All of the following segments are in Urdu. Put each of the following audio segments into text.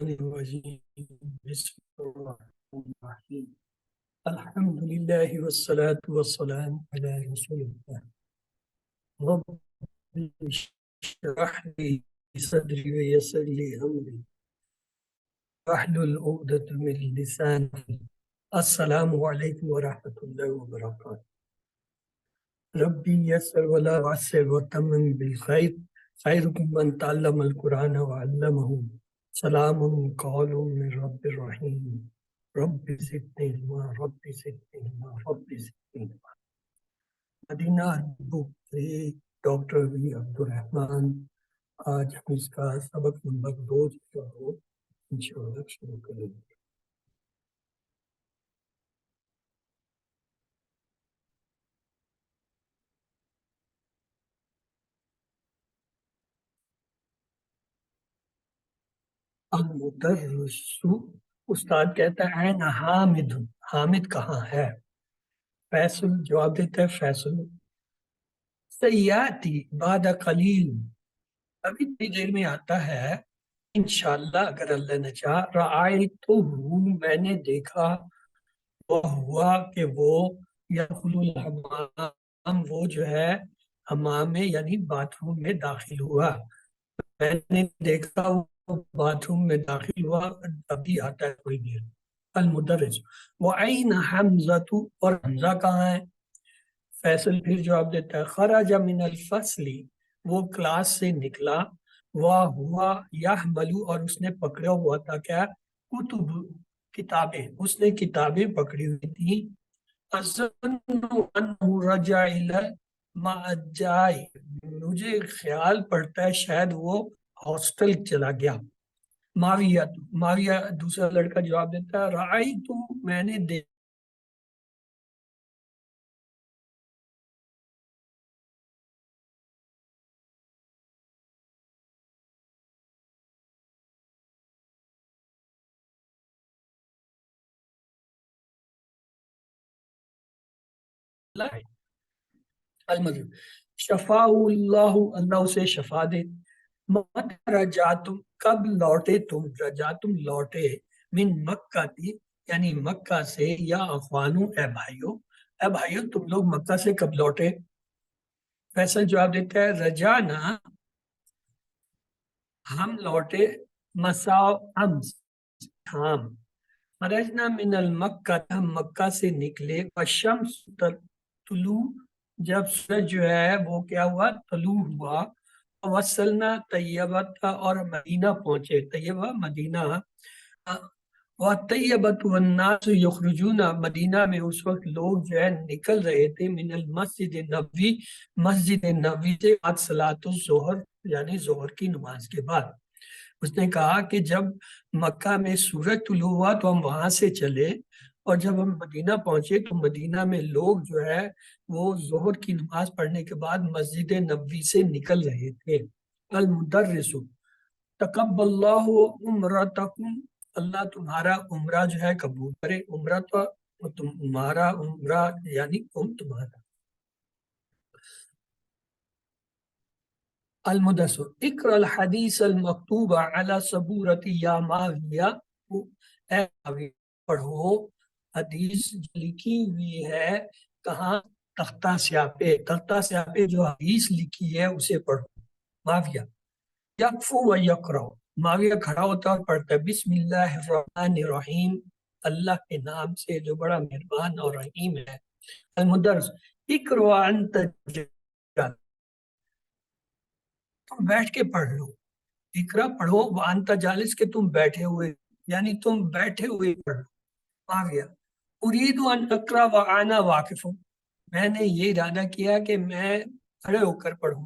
الرجيم. بسم الله الرحمن الرحيم. الحمد لله والصلاة والسلام على رسول الله. رب اشرح لي صدري ويسر لي أمري واحلل عقدة من لساني. السلام عليكم ورحمة الله وبركاته. ربي يسر ولا تعسر وتمم بالخير. خيركم من تعلم القرآن وعلمه. سلام قول من رب الرحیم. رب زدنی علما رب زدنی علما رب زدنی علما. مدینہ بک سے ڈاکٹر وی عبدالرحمن. آج ہم اس کا سبق نمبر 2 جو ہو انشاءاللہ شروع کریں گے. المدرس، استاد کہتا ہے این حامد، حامد کہاں ہے؟ فیصل جواب دیتا ہے فیصل سیاتی بعد قلیل، ابھی تھوڑی دیر میں آتا ہے انشاءاللہ اگر اللہ نے چاہا. رأیتہ، میں نے دیکھا، وہ ہوا کہ وہ یدخل الحمام، وہ جو ہے حمام میں یعنی باتھ روم میں داخل ہوا. میں نے دیکھا وہ باتھ روم میں داخل ہوا، ابھی آتا ہے کوئی دیر. المدرس وَأَيْنَ حَمْزَةُ، اور حمزہ کہاں ہے؟ فیصل پھر جواب دیتا ہے خرج من الفصل، وہ کلاس سے نکلا. وَهُوَ يَحْمَلُ، اور اس نے پکڑا ہوا تھا کیا؟ کتب، کتابیں، اس نے کتابیں پکڑی ہوئی تھی. أَظُنُّ أَنَّهُ رَجَعَ إِلَى الْمَضْجِعِ، مجھے خیال پڑتا ہے شاید وہ ہاسٹل چلا گیا. معاویہ، معاویہ دوسرا لڑکا جواب دیتا ہے رأیت، میں نے دیکھا ہے. المدرس شفا اللہ، اللہ اسے شفا دے. مت رجعتم، کب لوٹے تم؟ رجعتم لوٹے، من مکہ تھی یعنی مکہ سے. یا اخوانو، اے بھائیو، اے بھائیو تم لوگ مکہ سے کب لوٹے؟ فیصل جواب دیتا ہے رجعنا، ہم لوٹے مساء امس، شام. خرجنا من المکہ، ہم مکہ سے نکلے. والشمس طلوع، جب سورج جو ہے وہ کیا ہوا؟ طلوع ہوا. وصلنا طیبت، اور مدینہ پہنچے. طیبہ مدینہ. وطیبت والناس یخرجون، مدینہ میں اس وقت لوگ جو ہے نکل رہے تھے. من المسجد النبوی، مسجد نبوی سے بعد صلاۃ الظہر، یعنی ظہر کی نماز کے بعد. اس نے کہا کہ جب مکہ میں سورج طلوع ہوا تو ہم وہاں سے چلے، اور جب ہم مدینہ پہنچے تو مدینہ میں لوگ جو ہے وہ ظہر کی نماز پڑھنے کے بعد مسجد نبوی سے نکل رہے تھے. المدرس تقبل اللہ عمرتکم، اللہ تمہارا عمرہ جو ہے قبول کرے. عمرہ تو تمہارا عمرہ یعنی تمہارا. المدثر اقرأ الحدیث المکتوب علی صبورت یا معاویہ، اے معاویہ پڑھو حدیث جو لکھی ہوئی ہے. کہاں؟ تختہ سیاہ پہ. تختہ سیاہ پہ جو حدیث لکھی ہے اسے پڑھو. معاویہ یقفو و یقرأ، معاویہ کھڑا ہوتا اور پڑھتا ہے بسم اللہ الرحمن الرحیم، اللہ کے نام سے جو بڑا مہربان اور رحیم ہے. المدرس اقرأ انت، تم بیٹھ کے پڑھ لو. اقرا پڑھو وانت جالس، کے تم بیٹھے ہوئے، یعنی تم بیٹھے ہوئے پڑھ لو. معاویہ اريد ان اقرا وانا واقف، میں نے یہ ارادہ کیا کہ میں کھڑے ہو کر پڑھوں.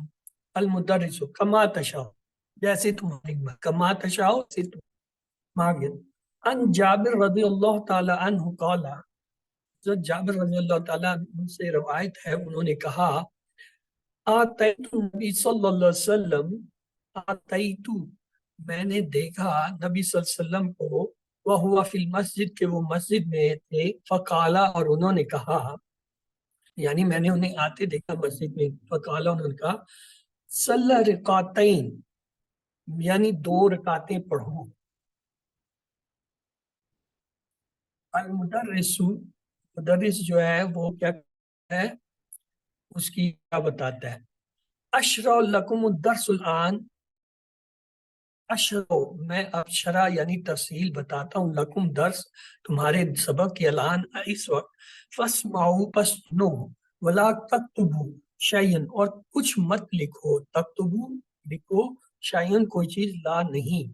المدرس کما تشاء، جیسے تمہاری مرضی. کما تشاء سے تم. معاویہ ان جابر رضی اللہ تعالی عنہ قال، جابر رضی اللہ تعالی عنہ سے روایت ہے انہوں نے کہا آتیت نبی صلی اللہ علیہ وسلم، آتیتو میں نے دیکھا نبی صلی اللہ علیہ وسلم کو، وہو فی المسجد کے وہ مسجد میں تھے. فقالا اور انہوں نے کہا، یعنی میں نے انہیں آتے دیکھا مسجد میں. فقالا انہوں نے کہا صلی رکعتین، یعنی 2 رکعتیں پڑھو. المدرس، مدرس جو ہے وہ کیا ہے، اس کی کیا بتاتا ہے؟ اشرع لکم الدرس الان، اشرع میں اب شرح یعنی تفصیل بتاتا ہوں، لکم درس تمہارے سبق کے الان اس وقت، فاسمعوا پس سنو، ولا تکتبوا شیئن اور کچھ مت لکھو، تکتبوا لکھو، شیئن کوئی چیز لا نہیں،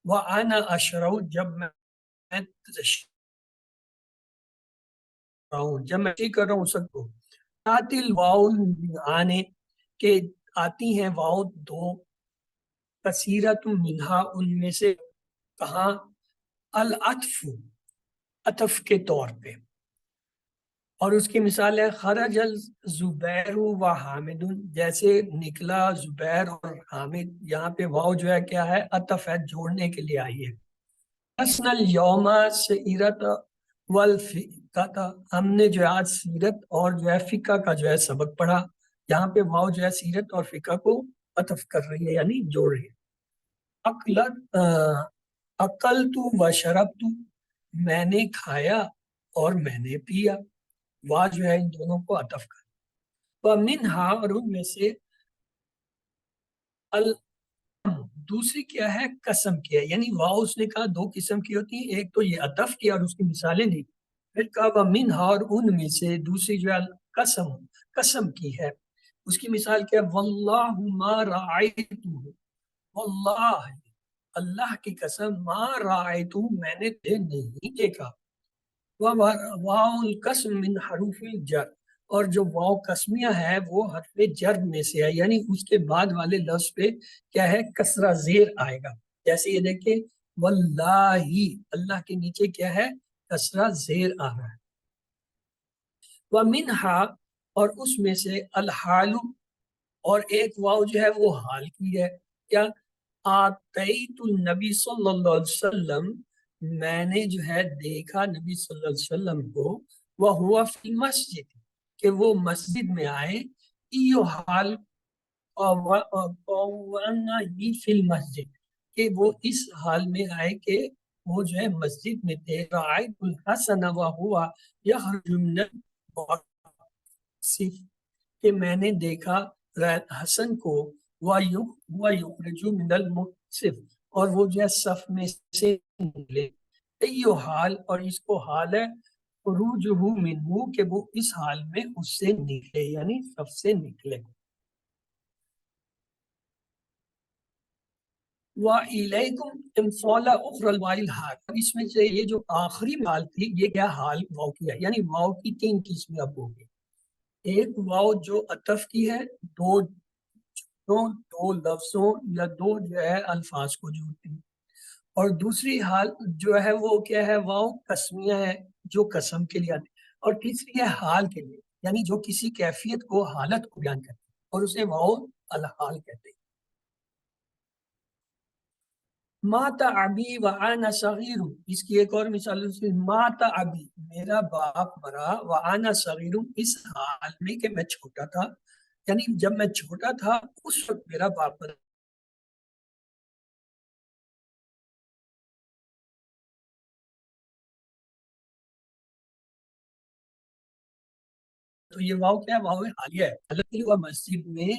وانا اشرع جب میں تشریح رہا ہوں، جب میں تشریح کر رہا ہوں سب کو، آتی الواو آنے کہ آتی ہیں واو دو، کثیرت منہا ان میں سے، کہاں؟ العطف، عطف کے طور پہ، اور اس کی مثال ہے خرج الزبیر و حامد، جیسے نکلا زبیر اور حامد، یہاں پہ واو جو ہے کیا ہے؟ عطف ہے، جوڑنے کے لیے آئی ہے۔ حسن اليوم سیرت والفقہ، ہم نے جو ہے آج سیرت اور جو ہے فقہ کا جو ہے سبق پڑھا، یہاں پہ واو جو ہے سیرت اور فقہ کو عطف کر رہی ہے یعنی جوڑ رہی ہے۔ عقل تو و شرب تو، میں نے کھایا اور میں نے پیا، واہ جو ہے ان دونوں کو عطف کر، ومنہا اور ان میں سے، دوسری کیا ہے؟ قسم کیا، یعنی واہ اس نے کہا دو قسم کی ہوتی ہیں، ایک تو یہ عطف کیا اور اس کی مثالیں دی، پھر کہا ومنہا اور ان میں سے، دوسری جو ہے قسم، قسم کی ہے، اس کی مثال کیا ہے؟ واللہ ما رأیتہ، واللہ اللہ کی قسم، ما رأیتہ میں نے نہیں دیکھا، واو القسم من حروف الجر، اور جو واو قسمیہ ہے وہ حرف جر میں سے ہے، یعنی اس کے بعد والے لفظ پہ کیا ہے؟ کسرہ زیر آئے گا، جیسے یہ دیکھیں واللہ، اللہ کے نیچے کیا ہے؟ کسرہ زیر آ رہا ہے۔ ومنہا اور اس میں سے، الحال اور ایک واو جو ہے وہ حال کی ہے، کیا؟ آتیت النبی صلی اللہ علیہ وسلم، میں نے جو ہے دیکھا نبی صلی اللہ علیہ وسلم کو، وہو فی المسجد کہ وہ مسجد میں آئے، ایو حال وانا ہی فی المسجد کہ وہ اس حال میں آئے کہ وہ جو ہے مسجد میں تھے، رأیت الحسن وہو یخرج من المعصف کہ میں نے دیکھا حسن کو، وَيُخْرِجُ مِنَ الْمُعْصِفِ اور وہ جو ہے صف میں سے نکلے، ایو حال اور اس کو حال ہے خروجہ منہ کہ وہ اس حال میں اس سے نکلے یعنی صف سے نکلے۔ وَإِلَيْكُمْ امثال اخرى الواو الحال، اس میں سے یہ جو آخری حال تھی یہ کیا حال واو کی ہے، یعنی واو کی تین قسمیں اب ہوگی، ایک واو جو عطف کی ہے، دو دو لفظوں یا دو جو ہے الفاظ کو جوڑتی ہے، اور دوسری حال جو ہے وہ کیا ہے؟ واو قسمیہ ہے جو قسم کے لیے آتی ہے، اور تیسری ہے حال کے لیے، یعنی جو کسی کیفیت کو، حالت کو بیان کرتی ہے، اور اسے واو الحال کہتے ہیں۔ مات ابی وانا صغیر، اس کی ایک اور مثال ہے، مات ابی میرا باپ مرا، وانا صغیر اس حال میں کہ میں چھوٹا تھا، یعنی جب میں چھوٹا تھا اس وقت میرا باپ مرا۔ تو یہ واو کیا ہے؟ واو حالیہ ہے، حالت ہوا مسجد میں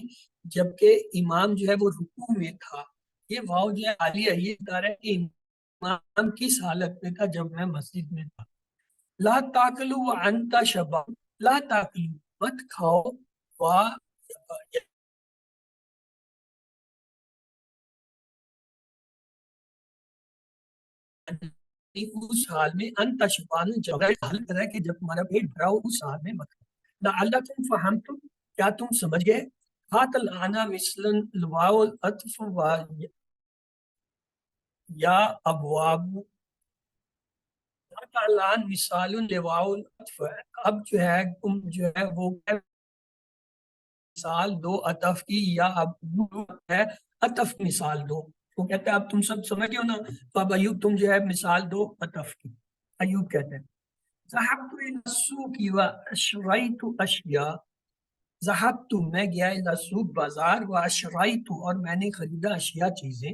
جبکہ امام جو ہے وہ رکوع میں تھا، یہ واو جو ہے حالیہ، یہ بتا رہا ہے کہ امام کس حالت میں تھا؟ جب میں مسجد میں تھا۔ لا تاکلوا وانت شباب، لا تاکلوا مت کھاؤ، وا اس حال میں، انت شبان جگہ حال کر ہے کہ جب تمہارا پیٹ بھرا ہو اس حال میں مت کھاؤ۔ لعلکم فہمتم، کیا تم سمجھ گئے؟ ہاتھ الانا مثلا الواو العطف و یا ابواب، الان مثال لواو العطف، اب جو ہے تم جو ہے وہ مثال دو عطف کی، یا اب ہے عطف مثال دو، وہ کہتے ہیں اب تم سب سمجھ گئے ہو نا، تو اب ایوب تم جو ہے مثال دو عطف کی، ایوب کہتے ہیں ذهبت الى السوق واشتريت اشیاء، ذهبت میں گیا الى السوق بازار، واشتريت اور میں نے خریدا اشیاء چیزیں،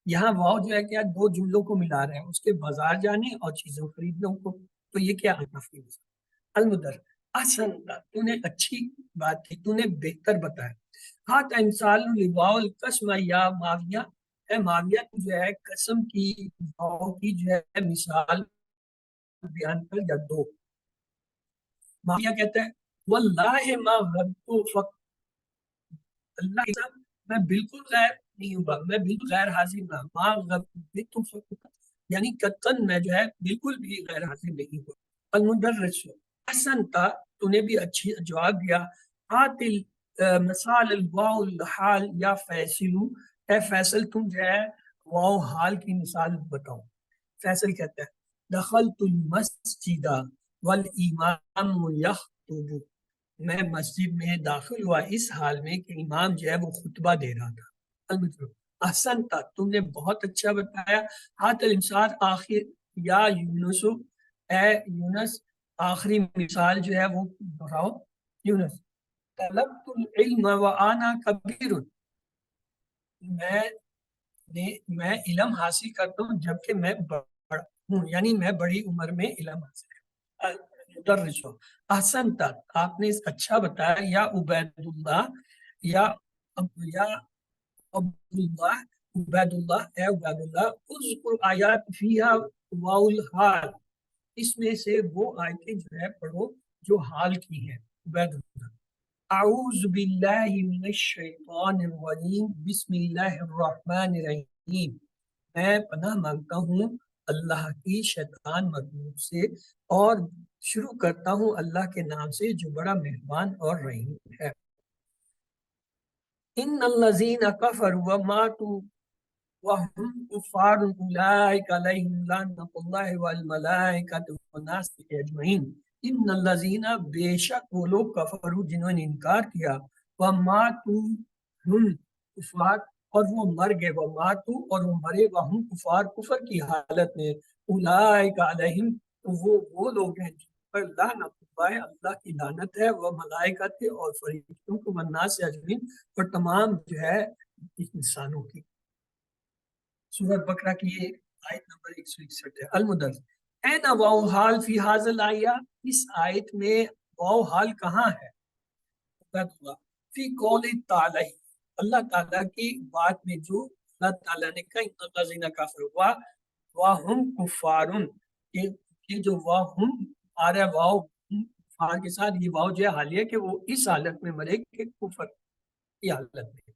یہاں واو جو ہے کیا دو جملوں کو ملا رہے ہیں، اس کے بازار جانے اور چیزوں خریدنے کو، تو یہ کیا نفی مثال؟ المدر احسن، تو نے اچھی بات کی، تو نے بہتر بتایا. ہاتھ انسال لواء القسم یا معاویہ، اے معاویہ تو جو ہے قسم کی واؤ کی جو ہے مثال بیان کر یا دو. معاویہ کہتا ہے واللہ ما غبت فق، اللہ کے ساتھ میں بالکل غیر نہیں ہوا، میں بالکل غیر حاضر نہ، ما غبت فق، یعنی قطن میں جو ہے بالکل بھی غیر حاضر نہیں ہوا. المدرس احسن تھا، تو نے بھی اچھی جواب دیا. عاطل مثال الواو الحال یا فیصلو، اے فیصل تم جو ہے واو حال کی مثال بتاؤ. فیصل کہتا ہے دخلت المسجد والامام یخطب، میں مسجد میں داخل ہوا اس حال میں کہ امام جو ہے وہ خطبہ دے رہا تھا. المطلب احسن تھا، تم نے بہت اچھا بتایا. ہاتھ الانسان آخر یا یونس، اے یونس آخری مثال جو ہے وہ دہراؤ. یونس طلبت العلم وانا کبیر، میں علم حاصل کرتا ہوں جبکہ میں بڑا ہوں، یعنی میں بڑی عمر میں علم حاصل کرتا ہوں. مدرس احسن تک، آپ نے اچھا بتایا. یا عبید اللہ، یا یا عبداللہ، عبید اللہ، اے عبید اللہ اذکر آیات فیہا واو الحال، اس میں سے وہ آیتیں جو ہے پڑھو جو حال کی ہیں. عبید اللہ اعوذ باللہ من الشیطان الرجیم بسم اللہ الرحمن الرحیم، میں پناہ مانگتا ہوں اللہ کی شیطان مردود سے، اور شروع کرتا ہوں اللہ کے نام سے جو بڑا مہربان اور رحیم ہے. ان الذین کفروا وماتوا وهم کفار اولئک علیہم لعنۃ اللہ والملائکۃ والناس اجمعین. ان الذین، بے شک وہ لوگ کفروا جنہوں نے انکار کیا، وماتوا ہم کفار، اور وہ مر گئے، وماتوا اور وہ مرے، وہم کفار کفر کی حالت میں، اولئک علیہم تو وہ لوگ ہیں جن پر لعنت اللہ، اللہ کی لعنت ہے، وہ ملائکت اور فرشتوں کو، والناس اجمعین اور تمام جو ہے انسانوں کی. سورۃ بقرہ کی یہ آیت نمبر 161 ہے. المدرس این واو حال فی حاضل آیا، اس آیت میں واو حال کہاں ہے؟ فی قول تعالی، اللہ تعالیٰ کی بات میں جو اللہ تعالیٰ نے کہا ان الذین کفروا وہم کفارن، کہ جو واہم آ رہا ہے واو کفار کے ساتھ، یہ واو جو ہے حالیہ کہ وہ اس حالت میں مرے کہ کفر کی حالت میں.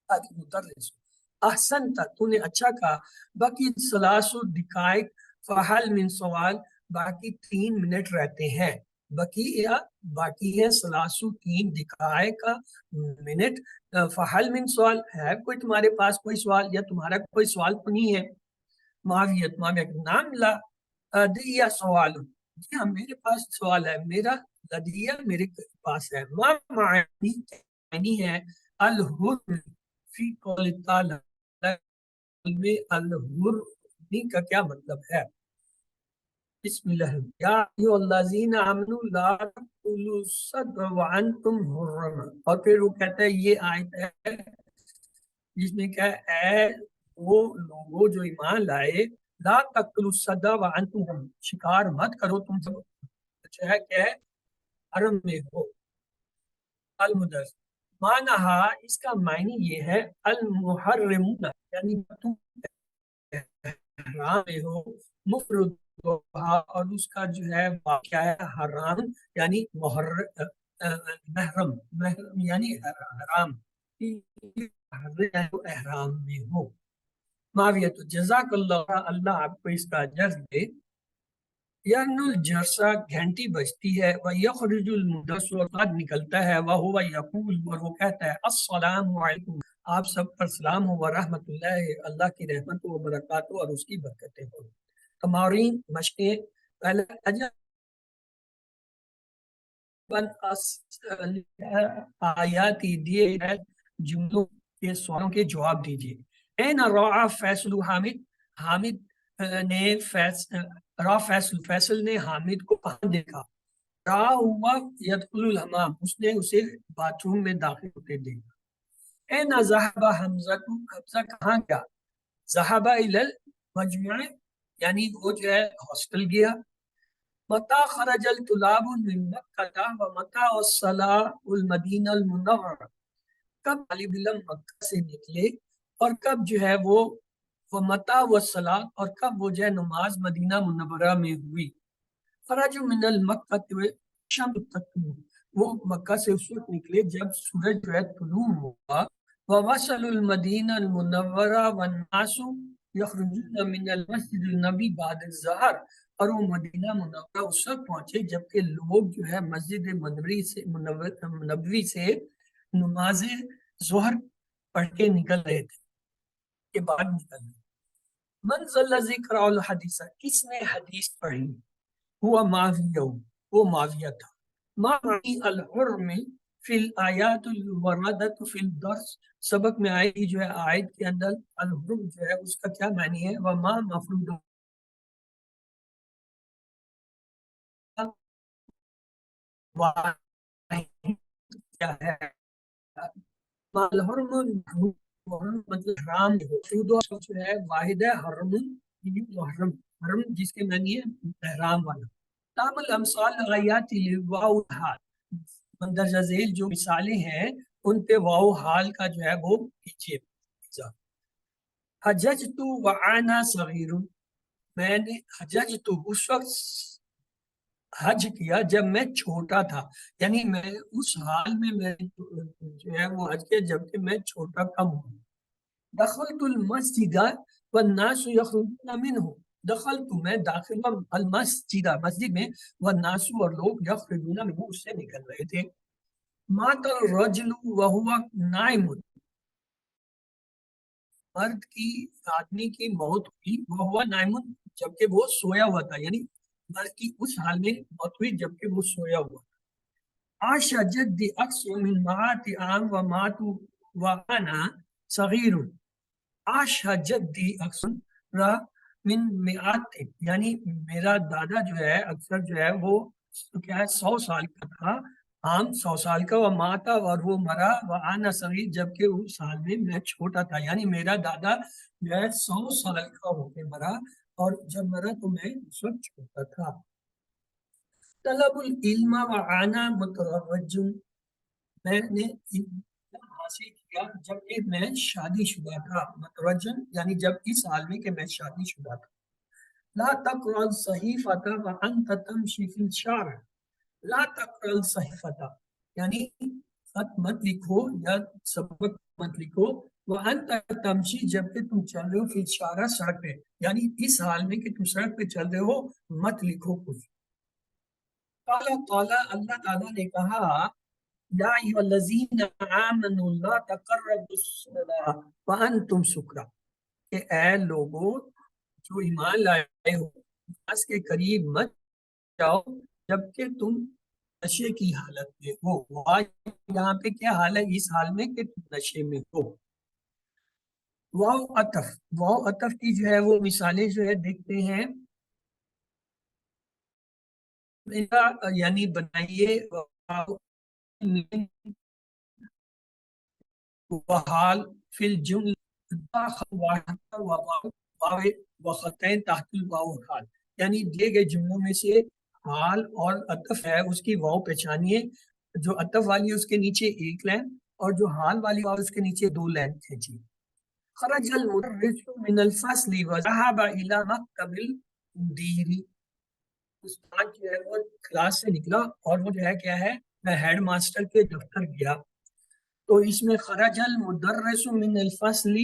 مدرس احسن تک، تو نے اچھا کہا. باقی سلاسو دقائق فحل من سوال، باقی 3 منٹ رہتے ہیں. باقی ہے سلاسو 3 دقائق کا منٹ. فحل من سوال، ہے کوئی تمہارے پاس کوئی سوال، یا تمہارا کوئی سوال تو نہیں ہے؟ معاویت نام لا دیا سوال، جی ہاں میرے پاس سوال ہے. میرا لدیہ میرے پاس ہے. ما معنی ہے الحر فی قول تعالی، میں الحر کا کیا مطلب ہے؟ بسم اللہ یا ایھا الذین آمنوا لا تأکلوا الصدق وانتم حرم، اور پھر وہ کہتا ہے یہ آیت ہے جس میں کیا ہے، وہ لوگوں جو ایمان لائے، لا تأکلوا الصدق وانتم حرم، شکار مت کرو تم سب جو ہے کہ حرم میں ہو. المدرس معنی، اس کا معنی یہ ہے المحرمون، یعنی تم حرام میں ہو، مفرد، اور اس کا جو ہے واقعہ ہے حرام، یعنی محرم، محرم یعنی حرام، احرام میں ہو. معاویہ تو جزاک اللہ، اللہ آپ کو اس کا اجر دے. یعنی الجرسہ گھنٹی بجتی ہے، وَيَخْرُجُ الْمُدَّثِّرُ وَقَدْ نکلتا ہے، وَهُوَ يَقُولُ اور وہ کہتا ہے السلام علیکم، آپ سب پر سلام ہو، ورحمۃ اللہ، اللہ کی رحمت و برکاتہ اور اس کی برکتیں ہو. تمارین مشقیں، پہلے آیاتی دیے گئے جملوں کے سوالوں کے جواب دیجیے. این را فیصل حامد، حامد نے فیصل نے حامد کو کہاں دیکھا؟ را ہوا یدخل الحمام، اس نے اسے باتھ روم میں داخل ہوتے دیکھا. این ذهب حمزہ، حمزہ کہاں گیا؟ ذهب الی المجمع، یعنی وہ جو ہے ہاسٹل گیا. متا خرج الطلاب من مکہ و متا وصلا المدینہ المنورہ، کب طالب علم مکہ سے نکلے اور کب جو ہے وہ متا وصلا اور کب وہ جو ہے نماز مدینہ منورہ میں ہوئی۔ خرج من المکہ شم تطلوع، وہ مکہ سے اس وقت نکلے جب سورج جو ہے طلوع ہوا۔ ووصل المدینہ المنورہ والناس یخرجون من المسجد النبی بعد الظہر، اور وہ مدینہ منورہ اس وقت پہنچے جبکہ لوگ جو ہے مسجد نبوی سے نماز ظہر پڑھ کے نکل رہے تھے، کے بعد نکل رہے۔ من ذا ذکر الحدیث، کس نے حدیث پڑھی؟ ہوا معاویہ، وہ معاویہ تھا۔ معنی الحرم فی الآیات الوردۃ فی الدرس، سبق میں آئے گی جو ہے آیت کے اندر الحرم جو ہے اس کا کیا معنی ہے؟ وما مفروض کیا ہے؟ الحرم مطلب حرام جو ہے واحد ہے، حرم محرم، حرم جس کے معنی ہے احرام والا۔ تام الامثال غیات واو حال، مندرجہ ذیل جو مثالیں ہیں ان پہ واو حال کا جو ہے وہ پیچھے۔ حججت وانا صغیر، میں نے حججت اس وقت حج کیا جب میں چھوٹا تھا، یعنی میں اس حال میں جو ہے وہ حج کیا جبکہ میں چھوٹا کم ہوں۔ دخلت المسجد والناس یخرجون منہ، دخلت میں داخل ہوا المسجد مسجد میں، والناس اور لوگ یخرجون منہ اس سے نکل رہے تھے۔ مات الرجل وهو نائم، مرد کی آدمی کی موت ہوئی، وهو نائم جبکہ وہ سویا ہوا تھا، یعنی مرد کی اس حال میں موت ہوئی جبکہ وہ سویا ہوا۔ عاش جدی اکثر من مئات عام ومات وانا صغیر، عاش جدی اکثر من مئات، یعنی میرا دادا جو ہے اکثر جو ہے وہ کیا ہے 100 سال کا تھا، عام 100 سال کا، وہ ماتا اور وہ مرا، وہ آنا صغیر جبکہ اس سال میں چھوٹا تھا، یعنی میرا دادا جو ہے 100 سال کا ہو کے مرا اور جب مرا تو میں اس وقت چھوٹا تھا۔ طلب العلم وانا متزوج، میں نے علم حاصل کیا جبکہ میں شادی شدہ تھا، متوجن یعنی جب اس حال میں کہ میں شادی شدہ تھا۔ لا تقرأ الصحیفۃ وانت تمشی فی الشارع، لا تقرأ الصحیفۃ یعنی خط مت لکھو یا سبق مت لکھو، وانت تمشی جبکہ تم چل رہے ہو فی الشارع سڑک پہ، یعنی اس حال میں کہ تم سڑک پہ چل رہے ہو مت لکھو کچھ۔ قال اللہ تعالیٰ نے کہا یا ایھا الذین آمنوا لا تقربوا الصلاۃ وانتم سکری، کہ اے لوگو جو ایمان لائے ہو نماز کے قریب مت جاؤ جبکہ تم نشے کی حالت میں ہو۔ یہاں پہ کیا حال ہے؟ اس حال میں کہ تم نشے میں ہو۔ واو عطف، واو عطف کی جو ہے وہ مثالیں جو ہے دیکھتے ہیں، یعنی بنائیے وحال فی الجمل وخطین تحت الواو حال، یعنی دیے گئے جملوں میں سے حال اور عطف ہے اس کی واو پہچانیے، جو عطف والی ہے اس کے نیچے ایک لائن اور جو حال والی ہے اس کے نیچے 2 لائن کھینچی۔ خرج المدرس من الفصل وذهب الى مكتب المدير، استاد جو ہے وہ کلاس سے نکلا اور وہ جو ہے کیا ہے ہیڈ ماسٹر کے دفتر گیا، تو اس میں خرج المدرس من الفصل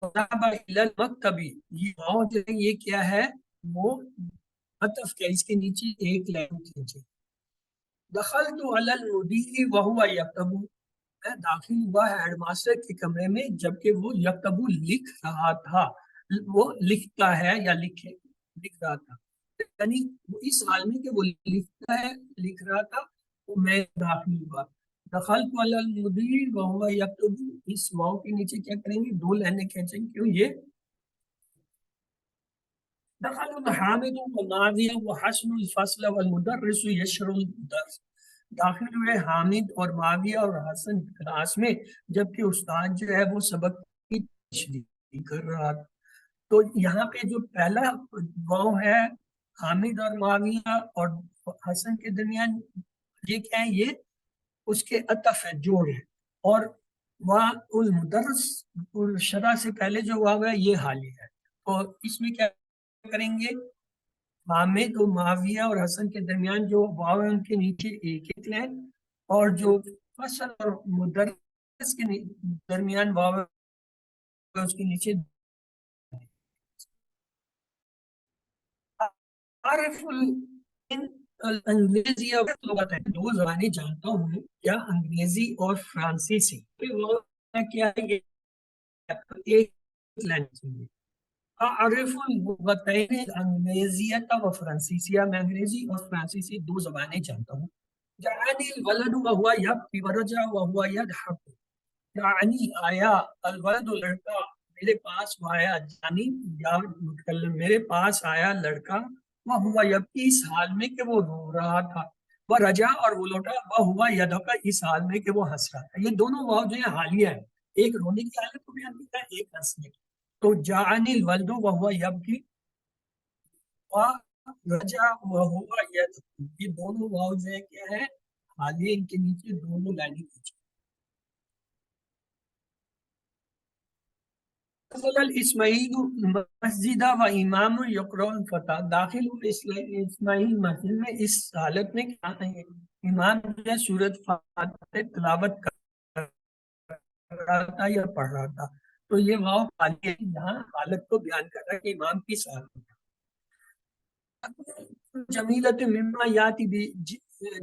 وذهب الى المكتب، یہ واو جو ہے یہ کیا ہے وہ عطف کیا، اس کے نیچے ایک لائن کھینچے۔ دخلت علی المدیر وهو یکتب، میں داخل ہوا ہیڈ ماسٹر کے کمرے میں جبکہ وہ یکتب لکھ رہا تھا، وہ لکھتا ہے یا لکھ رہا تھا، یعنی اس حال میں کہ وہ لکھتا ہے لکھ رہا تھا تو میں داخل ہوا۔ دخلت علی المدیر وهو یکتب، اس واو کے نیچے کیا کریں گے 2 لائنیں کھینچیں گے، کیوں یہ دخل حامد ومعاویہ وحسن الفصل والمدرس یشرح الدرس، داخل ہوئے حامد اور معاویہ اور حسن کلاس میں جبکہ استاد جو ہے وہ سبق کی تشریح کر رہا تھا۔ تو یہاں پہ جو پہلا واو ہے حامد اور معاویہ اور حسن کے درمیان یہ کیا ہے؟ یہ اس کے عطف ہے، جوڑ ہے، اور وہاں المدرس الشرع سے پہلے جو واو ہے یہ حالی ہے، تو اس میں کیا کریں گے؟ حامد و معاویہ اور حسن کے درمیان جو واو ہے ان کے نیچے ایک ایک لائن، اور جو فصل اور مدرس کے درمیان واو ہے اس کے نیچے عارف انگریزی اور لغت ہے، دو زبانیں جانتا ہوں، کیا انگریزی اور فرانسیسی، وہ کیا ہے یہ ایک لینگویج میں عارف اللغتین انگریزیت و فرانسیسیہ، میں انگریزی اور فرانسیسی دو زبانیں جانتا ہوں۔ جعانی الولد وهو یبکی ورجع وهو یضحک، یعنی آیا الولد لڑکا میرے پاس، وہ آیا جانی یا متکلم میرے پاس آیا لڑکا، وہ ہوا یبکی اس حال میں کہ وہ رو رہا تھا، وہ رجا اور وہ لوٹا، وہ ہوا یدھکا اس حال میں کہ وہ ہنس رہا تھا۔ یہ دونوں واو جو ہے حالیہ ہے، ایک رونے کی حالت کو بیان کرتا ہے، ایک ہنسنے کی۔ تو جانی الولد وهو یبکی و رجا وهو یدھک، یہ دونوں واو جو ہے کیا ہے؟ حالیہ، ان کے نیچے دونوں لائنیں کھینچی۔ دخل الاسماعیل مسجد و امام یقرأ الفتح، داخل اسماعیل مسجد میں اس حالت میں کیا ہے؟ امام جو ہے سورۃ فاتح تلاوت کر رہا تھا یا پڑھ رہا تھا، تو یہ واو حالیہ ہے، یہاں حالت کو بیان کر رہا ہے کہ امام کس حالت میں۔ جمیلت مما یاتی بھی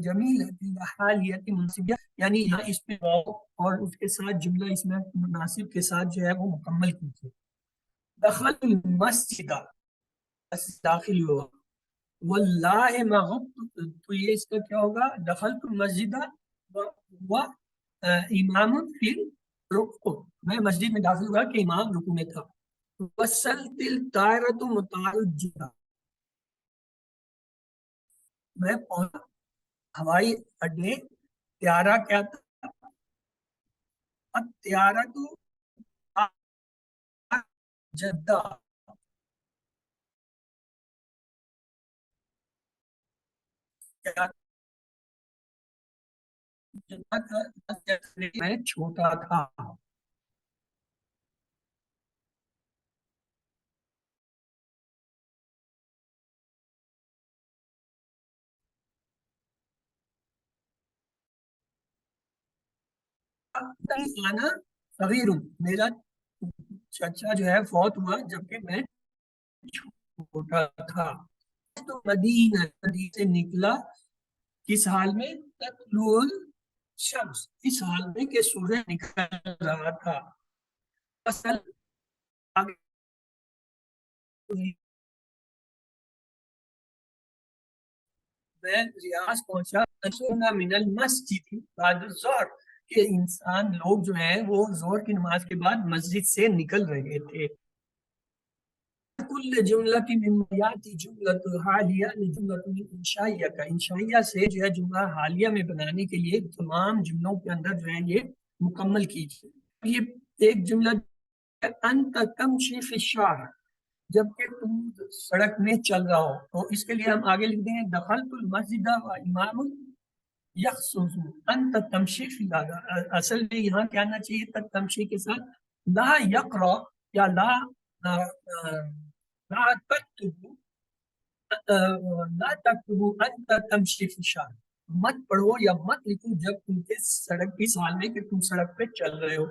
جمیلت حالیت منصبیہ، یعنی یہاں اس پہ واو اور اس کے ساتھ جملہ اس میں مناسب کے ساتھ جو ہے وہ مکمل کیجیے۔ دخل المسجد، داخل ہوا، واللہ ما غبت، تو یہ اس کا کیا ہوگا؟ دخلت المسجد و امام فی رکوع، میں مسجد میں داخل ہوا کہ امام رکوع میں تھا۔ وصلت الطائرۃ مطار الجدہ، میں پہنچا ہوائی اڈے، طیارہ کیا تھا؟ طیارہ تو جدہ، میں چھوٹا تھا۔ آنا صغیر، میرا چچا جو ہے فوت ہوا جبکہ میں چھوٹا تھا۔ تو مدینہ، مدینہ سے نکلا کس حال میں؟ تطلوع الشمس، اس حال میں کہ سورج نکل رہا تھا۔ فصل میں ریاض پہنچا، انسونا من المسجد بعد الظہر، کہ انسان لوگ جو ہیں وہ ظہر کی نماز کے بعد مسجد سے نکل رہے تھے۔ کل جملۃ مما یاتی جملۃ حالیہ جملۃ انشائیہ، کا انشائیہ سے جو ہے جملہ حالیہ میں بنانے کے لیے تمام جملوں کے اندر جو ہے یہ مکمل کیجیے۔ یہ ایک جملہ انت تمشی فی الشارع، جبکہ تم سڑک میں چل رہا ہو، تو اس کے لیے ہم آگے لکھتے ہیں دخلت المسجد و امام یخصف انت تمشی فی الارض، اصل میں یہاں کیا آنا چاہیے؟ تمشی کے ساتھ لا یقرا یا لا لا تکتب لا تکتب انت تمشی فی الشارع، مت پڑھو یا مت لکھو جب تم کے سڑک اس حال میں کہ تم سڑک پہ چل رہے ہو۔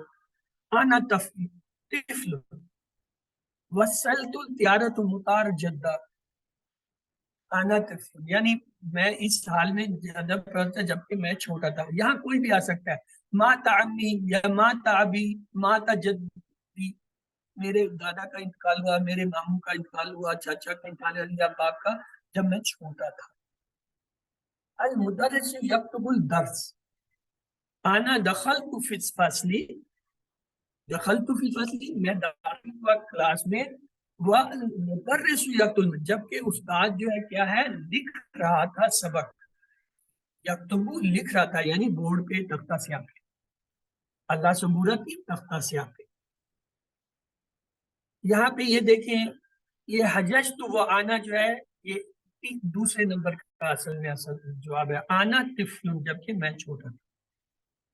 انا طفل وصلت الطیارۃ مطار جدہ، انا طفل یعنی میں اس حال میں جب پڑھتا جبکہ میں چھوٹا تھا، یہاں کوئی بھی آ سکتا ہے، مات عمی یا مات ابی، مات جدی، میرے دادا کا انتقال ہوا، میرے ماموں کا انتقال ہوا، چاچا کا انتقال ہوا، یا باپ کا، جب میں چھوٹا تھا۔ المدرس یکتب الدرس، انا دخلت فی الفصل، دخلت فی الفصل، میں داخل ہوا کلاس میں، والمدرس یکتب، جبکہ استاد جو ہے کیا ہے؟ لکھ رہا تھا سبق، یکتب لکھ رہا تھا یعنی بورڈ پہ، تختہ سیاہ پہ، اللہ سبورت کی تختہ سیاہ پہ۔ یہاں پہ یہ دیکھیں، یہ حججت و آنا جو ہے یہ دوسرے نمبر کا اصل جواب ہے آنا طفل، جبکہ میں چھوٹا تھا۔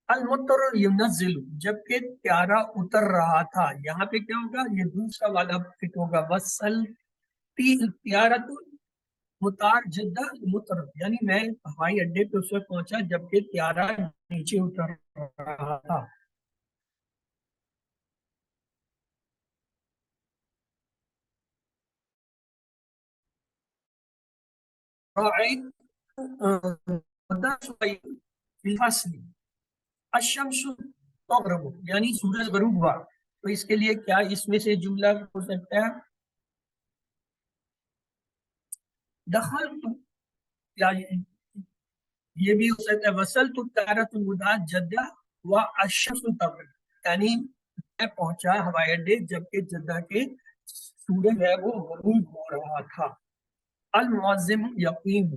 المطر ینزل، جبکہ پیارا اتر رہا تھا، یہاں پہ کیا ہوگا، یہ دوسرا والا فٹ ہوگا، وصل پیارا تو مطار جدہ مطر، یعنی میں ہوائی اڈے پہ اس وقت پہنچا جبکہ پیارا نیچے اتر رہا تھا۔ الشمس تغرب، یعنی سورج غروب ہوا، تو اس کے لیے کیا اس میں سے جملہ ہو سکتا ہے، دخل تو، یہ بھی ہو سکتا ہے وصل تو تارت المداد جدہ و الشمس تغرب، یعنی میں پہنچا ہوائی اڈے جبکہ جدہ کے سورج ہے وہ غروب ہو رہا تھا۔ المعظم یقین،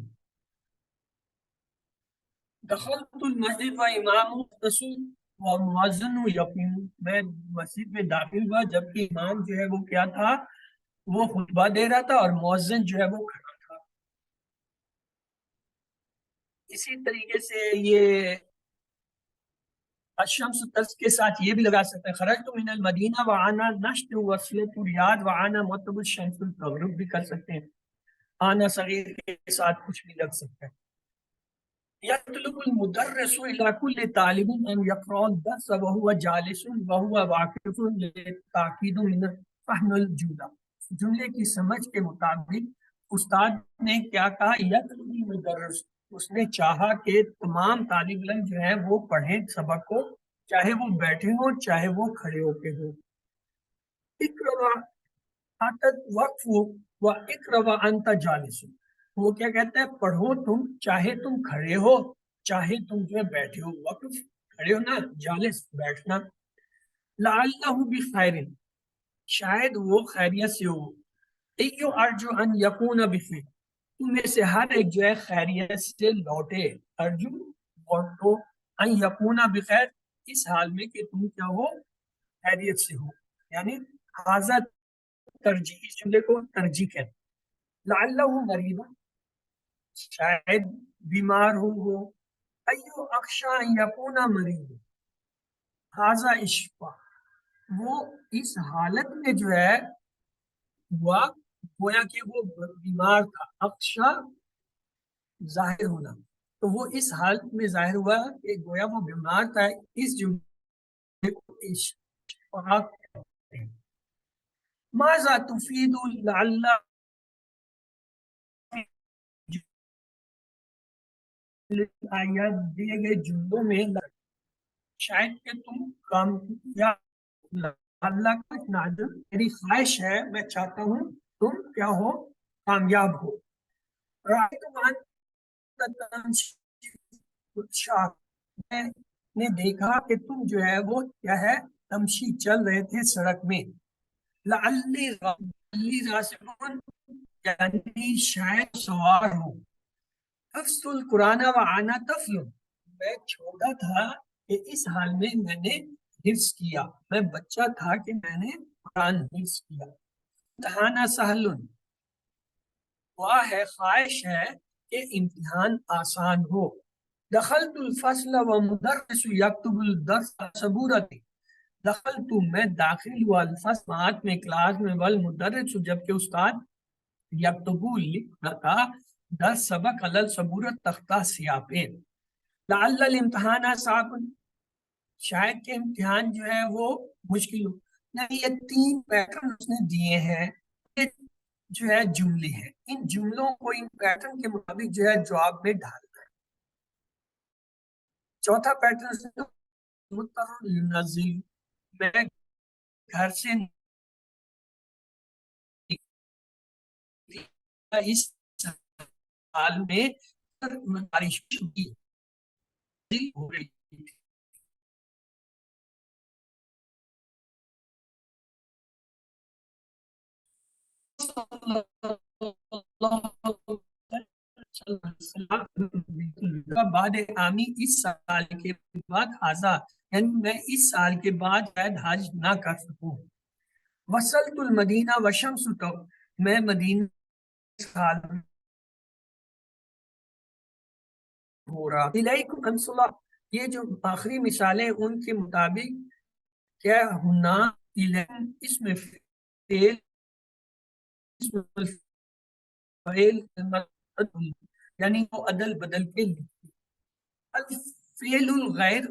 دخلت المسجد و امام مختصر و مؤذن یقین، میں مسجد میں داخل ہوا جبکہ امام جو ہے وہ کیا تھا، وہ خطبہ دے رہا تھا اور مؤذن جو ہے وہ کھڑا تھا۔ اسی طریقے سے یہ الشمس ترس کے ساتھ یہ بھی لگا سکتے ہیں، خرجت من المدینہ وعنا نشت وصلت ریاض وعنا مطلب الشمس التغرب بھی کر سکتے ہیں، آنا صغیر کے ساتھ کچھ بھی لگ سکتا ہے۔ يطلب المدرس الى كل طالب ان يقرأ الدرس وهو جالس وهو واقف للتاكيد من فهم الجملہ، جملے کی سمجھ کے مطابق استاد نے کیا کہا، یطلب المدرس، اس نے چاہا کہ تمام طالب علم جو ہیں وہ پڑھیں سبق کو، چاہے وہ بیٹھے ہوں چاہے وہ کھڑے ہو کے ہوں۔ اقرأ حتت وقف و اقرأ انت جالس، وہ کیا کہتا ہے، پڑھو تم چاہے تم کھڑے ہو چاہے تم جو ہے بیٹھے ہو، وقف کھڑے ہو نا، جالس بیٹھنا۔ لعلہ بخیر، شاید وہ خیریت سے ہو، ایو ارجو ان یکون بخیر، تم میں سے ہر ایک جو ہے خیریت سے لوٹے، ارجو لوٹو، ان یکون بخیر، اس حال میں کہ تم کیا ہو، خیریت سے ہو، یعنی حاضر ترجیح، اس جملے کو ترجیح کہتے ہیں۔ لعلہ مریض، شاید بیمار ہو وہ، ایو اخشا ان یکون مریض، حاضر اشفا، وہ اس حالت میں جو ہے ہوا گویا کہ وہ بیمار تھا، اخشا ظاہر ہونا، تو وہ اس حالت میں ظاہر ہوا کہ گویا وہ بیمار تھا، اس جملے کو اشفاق کہتے ہیں۔ ماذا تفید لعل، آیات دیے گئے جملوں میں شاید کہ تم کامیاب، اللہ کا نادر، میری خواہش ہے، میں چاہتا ہوں تم کیا ہو، کامیاب ہو۔ رائے میں نے دیکھا کہ تم جو ہے وہ کیا ہے، تمشی چل رہے تھے سڑک میں، لعلی راسبون، یعنی شاید سوار ہوں، حفظ القرآن و آنا طفل، میں چھوٹا تھا کہ اس حال میں میں نے حفظ کیا، میں بچہ تھا کہ میں نے قرآن حفظ کیا۔ امتحان سہل، دعا ہے خواہش ہے کہ امتحان آسان ہو۔ دخلت الفصل و مدرس یکتب الدرس صبورت، دخلت میں داخل ہوا الفصل مات میں کلاس میں، والمدرس جبکہ استاد یکتبو لکھ رہا تھا، دس سبق علل صبورت تختہ سیاہ پہ۔ لعل الامتحان صعب، شاید کہ امتحان جو ہے وہ مشکل ہو، نہیں، یہ تین پیٹرن اس نے دیے ہیں، یہ جو ہے جملے ہیں، ان جملوں کو ان پیٹرن کے مطابق جو ہے جواب میں ڈالنا ہے۔ چوتھا پیٹرن مضطر ينزل، میں گھر سے اس حال میں بارش ہو رہی تھی۔ بعد آمی، اس سال کے بعد آزاد، یعنی میں اس سال کے بعد شاید حج نہ کر سکوں۔ وصلت المدینہ وشمس تو، میں مدینہ سال ہو رہا الیکم انصلا، یہ جو آخری مثالیں ان کے مطابق کیا ہونا الیکم اس میں فعل یعنی وہ عدل بدل کے لکھتے الفعل الغیر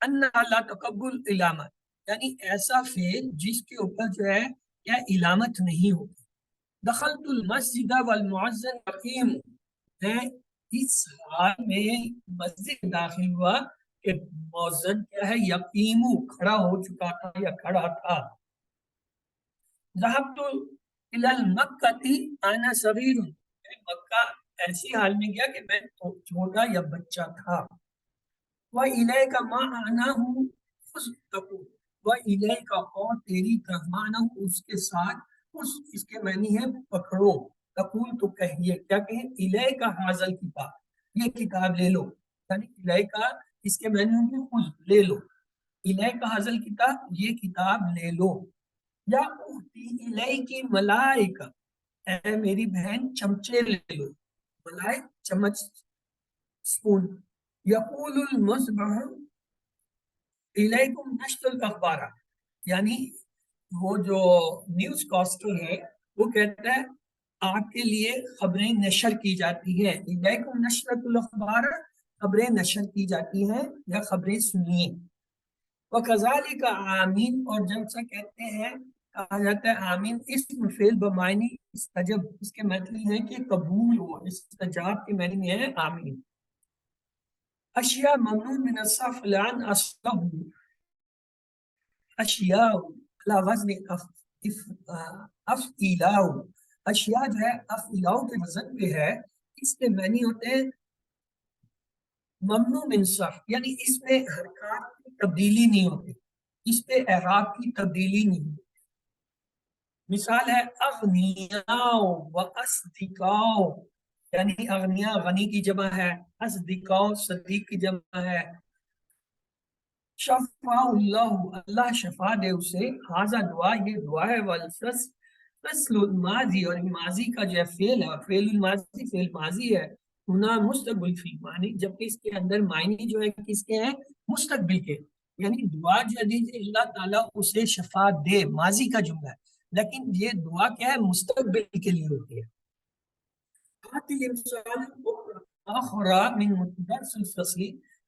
ان لا تقبل علامت، یعنی ایسا فعل جس کے اوپر جو ہے کیا علامت نہیں ہوتی. دخلت المسجد والمعذن یقیم، میں اس حال میں مسجد داخل ہوا کہ مؤذن کیا ہے یقیم کھڑا ہو چکا تھا یا کھڑا تھا. ذهبت الى المکہ انا صغیر، مکہ ایسی حال میں گیا کہ میں چھوٹا یا بچہ تھا. وَإِلَيْكَ مَا أَنَاهُ فَاسْتَقُمْ، وَإِلَيْكَ اور تیری طرف معنی اس کے ساتھ اس کے معنی ہے پکڑو. تقول تو کہیے، کیا کہیں؟ الیک حاضل کتاب، یہ کتاب لے لو، یعنی الیک اس کے معنی ہوں خود لے لو. الیک حاضل کتاب، یہ کتاب لے لو. یا اختی الیکی ملائکہ، اے میری بہن چمچے لے لو. ملائک چمچ سپون. یقول المصبح الیکم نشر الاخبار، یعنی وہ جو نیوز کاسٹر ہے وہ کہتا ہے آپ کے لیے خبریں نشر کی جاتی ہیں. الیکم نشرۃ الاخبار، خبریں نشر کی جاتی ہیں یا خبریں سنیے. وکذالک آمین، اور جب سے کہتے ہیں کہا جاتا ہے آمین اسم فعل بمعنی استجب، اس کے معنی ہے کہ قبول ہو، استجاب کے معنی میں ہے آمین. اشیاء ممنون من الصرف لعن اصله اشیاء علی وزن افعیلاء، اشیاء جو ہے افعیلاء کے وزن پہ ہے، اس کے معنی ہوتے ہیں ممنوع من صرف، یعنی اس میں حرکات کی تبدیلی نہیں ہوتی، اس پہ اعراب کی تبدیلی نہیں ہوتی. مثال ہے اغنیاء و اصدقاء، یعنی اغنیاء غنی کی جمع ہے، اصدقاء صدیق کی جمع ہے. شفا اللہ، اللہ شفا دے اسے. حاضر دعا، یہ دعا ہے. فصل الماضی، اور ماضی کا جو ہے فعل ہے، فعل الماضی فعل ماضی ہے. ہونا مستقبل فی معنی، جبکہ اس کے اندر معنی جو ہے کس کے ہیں؟ مستقبل کے. یعنی دعا جو دیجیے اللہ تعالیٰ اسے شفا دے، ماضی کا جملہ ہے، لیکن یہ دعا کیا ہے؟ مستقبل کے لیے ہوتی ہے. آخرا من درس الفصل،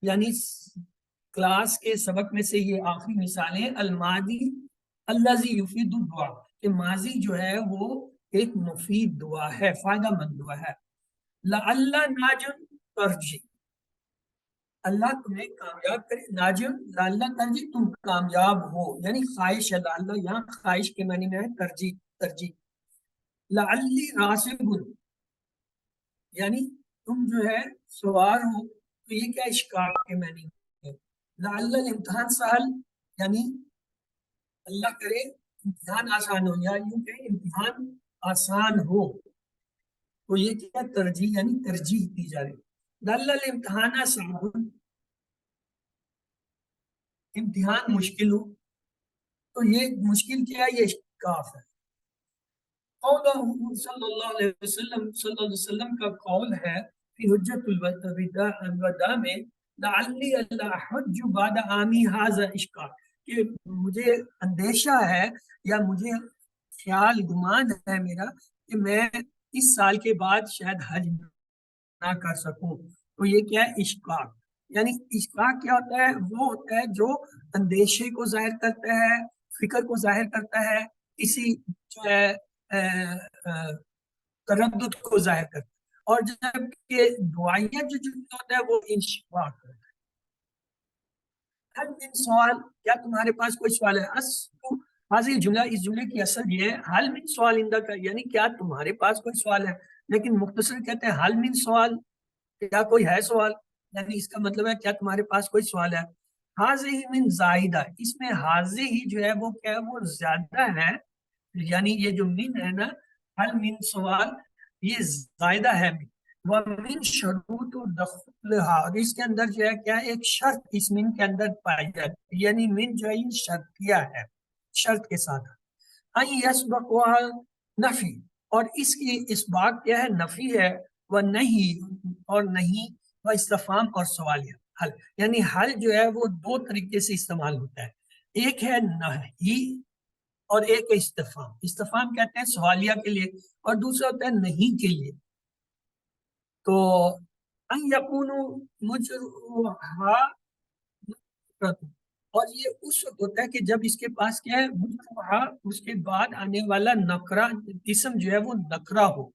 یعنی کلاس کے سبق میں سے یہ آخری مثالیں. الماضی الذی یفید الدعا، کہ ماضی جو ہے وہ ایک مفید دعا ہے، فائدہ مند دعا ہے. لعل ناجن ترجی، اللہ تمہیں کامیاب کرے. ناجن لعل ترجی، تم کامیاب ہو، یعنی خواہش ہے. لعل یہاں خواہش کے معنی میں ہے ترجیح، ترجیح. لعلی راسب، یعنی تم جو ہے سوار ہو، تو یہ کیا اشکال کے معنی ہے. لعل الامتحان سہل، یعنی اللہ کرے امتحان آسان ہو، یا یوں کہ امتحان آسان ہو، تو یہ کیا ترجیح، یعنی ترجیح دی جا رہی. لعل الامتحان صعب، امتحان مشکل ہو، تو یہ مشکل کیا ہے؟ یہ اشکاف ہے. قولہ صلی اللہ علیہ وسلم، صلی اللہ علیہ وسلم کا قول ہے فی حجت الوداع میں، لعلی اللہ حج بعد عامی ھذا اشکال، کہ مجھے اندیشہ ہے یا مجھے خیال گمان ہے میرا کہ میں اس سال کے بعد شاید حج نہ کر سکوں. تو یہ کیا ہے؟ اشکاک. یعنی اشکاک کیا ہوتا ہے؟ وہ ہوتا ہے جو اندیشے کو ظاہر کرتا ہے، فکر کو ظاہر کرتا ہے، کسی جو ہے تردد کو ظاہر کرتا ہے. اور جب کہ دعائیہ جو جملہ ہوتا ہے وہ انشقاق ہے. حل من سوال، کیا تمہارے پاس کوئی سوال ہے؟ حاضر جملہ، اس جملے کی اصل یہ ہے حل من سوال اندہ کا، یعنی کیا تمہارے پاس کوئی سوال ہے. لیکن مختصر کہتے ہیں حل من سوال، کیا کوئی ہے سوال، یعنی اس کا مطلب ہے کیا تمہارے پاس کوئی سوال ہے. حاضر من زائدہ، اس میں حاضر ہی جو ہے وہ کیا ہے؟ وہ زیادہ ہے، یعنی یہ جو من ہے نا، حل من سوال، یہ زائدہ ہے. ومن شروط دخلها، اور اس کے اندر جو ہے کیا ایک شرط اس من کے اندر پائی جاتی ہے، یعنی من جو ہے یہ شرط کیا ہے، شرط کے ساتھ. ان یسبقها نفی، اور اس کی اس بات کیا ہے؟ نفی ہے. وہ نہیں، اور نہیں وہ استفہام اور سوالیہ حل، یعنی حل جو ہے وہ دو طریقے سے استعمال ہوتا ہے، ایک ہے نہی اور ایک ہے استفہام۔ استفہام کہتے ہیں سوالیہ کے لیے، اور دوسرا ہوتا ہے نہیں کے لیے۔ تو ان یکونوا مجروحا، اور یہ اس وقت ہوتا ہے کہ جب اس کے پاس کیا ہے مجروحا، اس کے بعد آنے والا نکرہ اسم جو ہے وہ نکرہ ہو،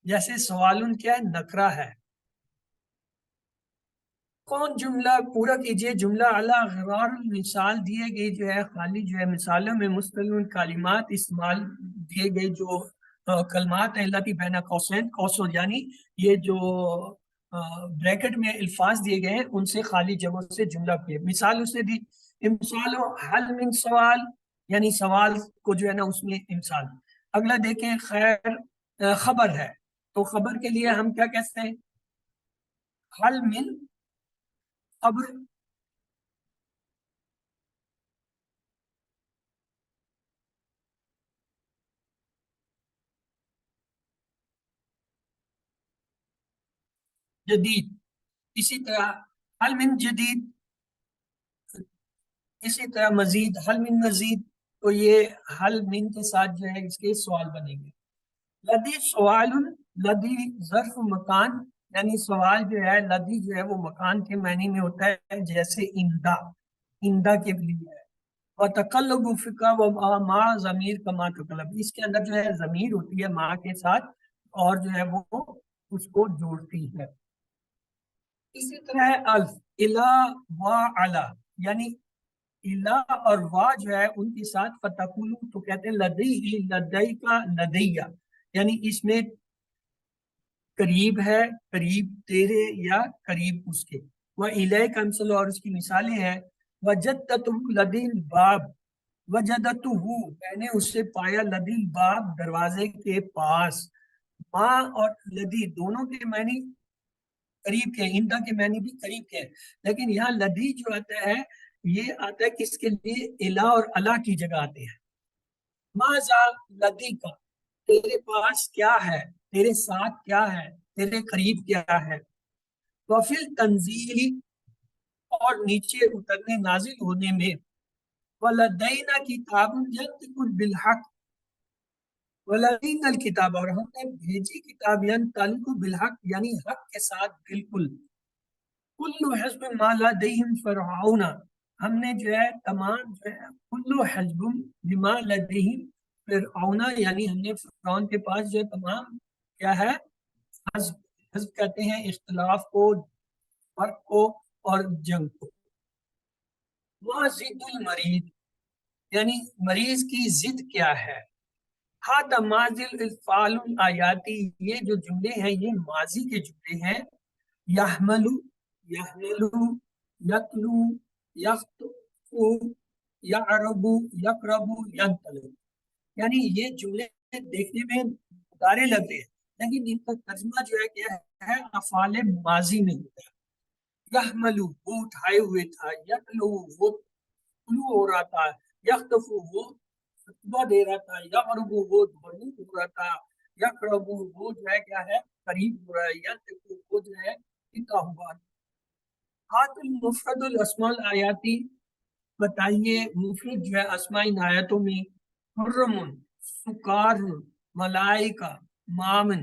جیسے سوالن کیا ہے نکرہ ہے۔ کون جملہ پورا کیجئے، جملہ علی غرار مثال دیے گئے جو ہے خالی جو ہے مثالوں میں مستقل کلمات استعمال دیے گئے جو کلمات ہیں التی بین قوسین، قوسوں یعنی یہ جو بریکٹ میں الفاظ دیے گئے ہیں ان سے خالی جگہوں سے جملہ کیے۔ مثال اسے دی، امثال حل من سوال، یعنی سوال کو جو ہے نا اس میں امثال۔ اگلا دیکھیں خیر خبر ہے، تو خبر کے لیے ہم کیا کہتے ہیں، حل من خبر، جدید۔ اسی طرح حل من جدید، اسی طرح مزید، حل من مزید، تو یہ حل من کے ساتھ جو ہے اس کے سوال بنیں گے۔ لدی سوال، لدی ظرف مکان، یعنی سوال جو ہے لدی جو ہے وہ مکان کے معنی میں ہوتا ہے، جیسے اندہ، اندہ کے لیے ہے۔ اور تقلب فقہ و ماں ضمیر کا ماں تقلب، اس کے اندر جو ہے ضمیر ہوتی ہے ماں کے ساتھ اور جو ہے وہ اس کو جوڑتی ہے۔ اسی طرح ہے الف، الا و علا، یعنی الا اور وا جو ہے ان کے ساتھ فتقولو، تو کہتے ہیں لدی ہی لدئی کا لدیہ، یعنی اس میں قریب ہے، قریب تیرے یا قریب اس کے۔ وہ الہ کا مثل، اور اس کی مثالیں ہیں وجدت لدی الباب، وجدت میں نے اسے پایا لدی الباب دروازے کے پاس۔ ماں اور لدی دونوں کے معنی قریب کے، اندہ کے معنی بھی قریب کے ہیں، لیکن یہاں لدی جو آتا ہے یہ آتا ہے کس کے لیے، الہ اور اللہ کی جگہ آتے ہیں۔ ماذا لدی کا، تیرے پاس کیا ہے، تیرے ساتھ کیا ہے، تیرے قریب کیا ہے۔ وفل تنزیلی، اور نیچے اترنے نازل ہونے میں، ولدینا کتاب ینطق بالحق، ولدینا الکتاب، اور ہم نے بھیجی کتاب ینطق بالحق، یعنی حق کے ساتھ بالکل۔ کل حزب ما لدیہم فرعون، ہم نے جو ہے تمام جو ہے کل حزب بما لدیہم فرعون، یعنی ہم نے فرعون کے پاس جو ہے تمام کیا ہے حزب، حزب کہتے ہیں اختلاف کو، فرق کو اور جنگ کو۔ وہ ضد المریض، یعنی مریض کی ضد کیا ہے۔ ہاتھ ماضل الفعال آیاتی، یہ جو جملے ہیں یہ ماضی کے جملے ہیں۔ یحملو، یحملو، یتلو، یخطو، یعربو، یقربو، ینطلب، یعنی یہ جملے دیکھنے میں مضارع لگتے ہیں لیکن ان کا ترجمہ جو ہے کیا ہے، افعال ماضی میں ہوتا ہے۔ یحملو وہ اٹھائے ہوئے تھا، یتلو وہ طلوع ہو رہا تھا، یخطفو وہ خطبہ دے رہا تھا، یقربو وہ مولود ہو رہا تھا، یقربو وہ جو ہے کیا ہے قریب ہو رہا ہے، ینطقو وہ جو ہے انتا ہوا۔ ہاتھ المفرد الاسماء الآیاتی، بتائیے مفرد جو ہے اسماء ان آیتوں میں۔ حرم، سکار، ملائکہ، مامن۔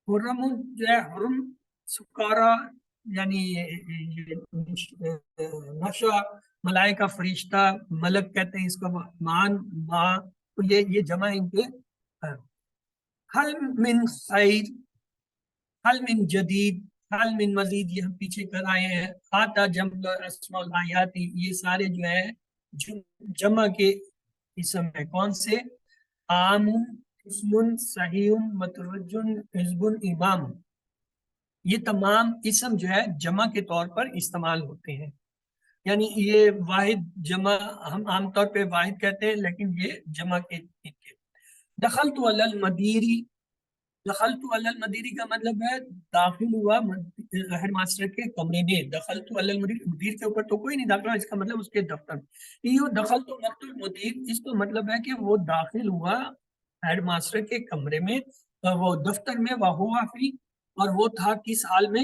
حرم جو ہے حرم، سکارا یعنی نشا، ملائکہ فرشتہ، ملک کہتے ہیں اس کو، مان ماں، تو یہ جمع ان کے ہے۔ حل من خیر، حل من جدید، حل من مزید، یہ ہم پیچھے کر آئے ہیں۔ آتا جمع اسماء الآیاتی، یہ سارے جو ہے جمع کے اسم ہے، کون سے، عام، اسم، صحیح، مترجن، حزب، امام، یہ تمام اسم جو ہے جمع کے طور پر استعمال ہوتے ہیں۔ یعنی یہ واحد جمع ہم عام طور پہ واحد کہتے ہیں لیکن یہ جمع کے۔ دخلت علی المدیری، دخلت علی المدیری کا مطلب ہے داخل ہوا ہیڈ ماسٹر کے کمرے میں۔ دخلت علی المدیر، مدیر کے اوپر تو کوئی نہیں داخل ہوا، اس کا مطلب اس کے دفتر۔ یہ دخلت مقت المدیر، اس کا مطلب ہے کہ وہ داخل ہوا ہیڈ ماسٹر کے کمرے میں، وہ دفتر میں، وہ ہوا فی، اور وہ تھا کس حال میں،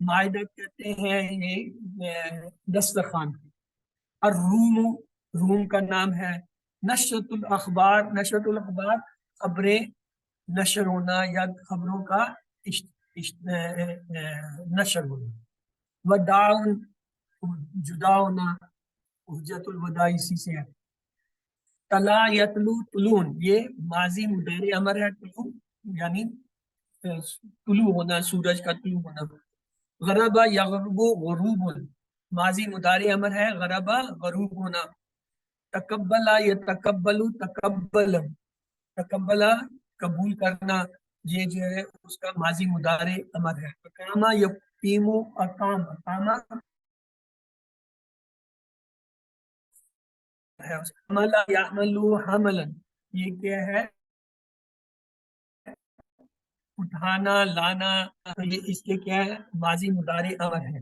مائدہ کہتے ہیں یہ دسترخوان. الروم، روم کا نام ہے. نشرۃ الاخبار، نشرۃ الاخبار خبریں نشر ہونا یا خبروں کا نشر ہونا. وداع، جدا ہونا. حجت الوداع اسی سے ہے. تلا یتلو طلون، یہ ماضی مضارع امر ہے. طلوع یعنی طلوع ہونا، سورج کا طلوع ہونا. غربا یغرب غروب، ماضی مضارع امر ہے. غربا غروب ہونا. تقبلا یتقبل تقبل، تقبلا قبول کرنا، یہ جو ہے اس کا ماضی مضارع امر ہے. اقامہ یقیم اقام، اقامہ ہے. حمل یحمل حملا، یہ کیا ہے؟ اٹھانا لانا. یہ اس کے کیا ہے؟ ماضی مضارع امر ہے.